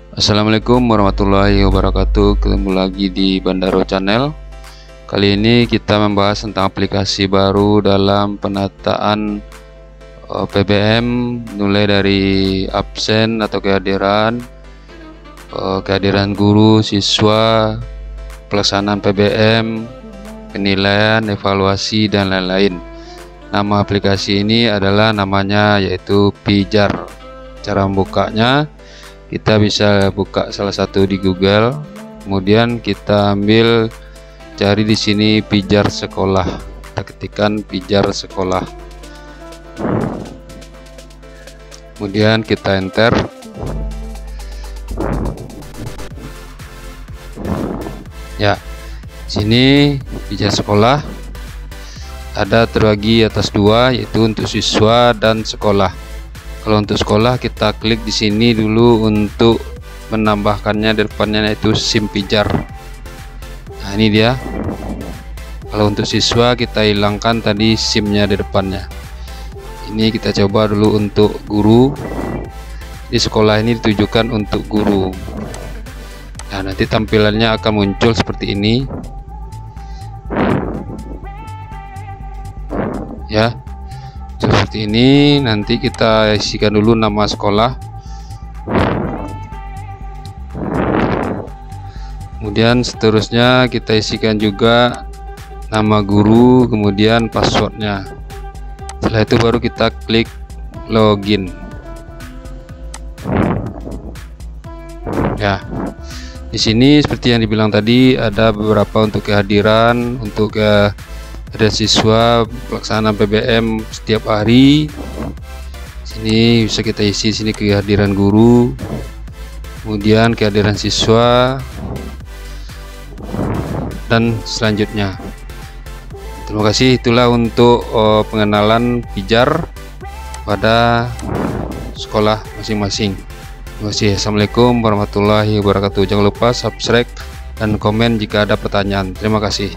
Assalamualaikum warahmatullahi wabarakatuh. Ketemu lagi di Bandaro Channel. Kali ini kita membahas tentang aplikasi baru dalam penataan PBM, mulai dari absen atau kehadiran, guru, siswa, pelaksanaan PBM, penilaian, evaluasi, dan lain-lain. Nama aplikasi ini adalah namanya yaitu Pijar. Cara membukanya, kita bisa buka salah satu di Google, kemudian kita ambil cari di sini Pijar Sekolah. Kita ketikkan Pijar Sekolah, kemudian kita enter. Ya, sini Pijar Sekolah ada terbagi atas dua, yaitu untuk siswa dan sekolah. Kalau untuk sekolah kita klik di sini dulu untuk menambahkannya di depannya, yaitu SIM Pijar. Nah, ini dia. Kalau untuk siswa kita hilangkan tadi SIM-nya di depannya. Ini kita coba dulu untuk guru. Di sekolah ini ditujukan untuk guru. Nah, nanti tampilannya akan muncul seperti ini. Ya. Seperti ini, nanti kita isikan dulu nama sekolah, kemudian seterusnya kita isikan juga nama guru, kemudian passwordnya. Setelah itu baru kita klik login. Ya, di sini seperti yang dibilang tadi ada beberapa untuk kehadiran, untuk ada siswa, pelaksanaan PBM setiap hari. Sini bisa kita isi sini kehadiran guru, kemudian kehadiran siswa, dan selanjutnya. Terima kasih. Itulah untuk pengenalan Pijar pada sekolah masing-masing. Terima kasih. Assalamualaikum warahmatullahi wabarakatuh. Jangan lupa subscribe dan komen jika ada pertanyaan. Terima kasih.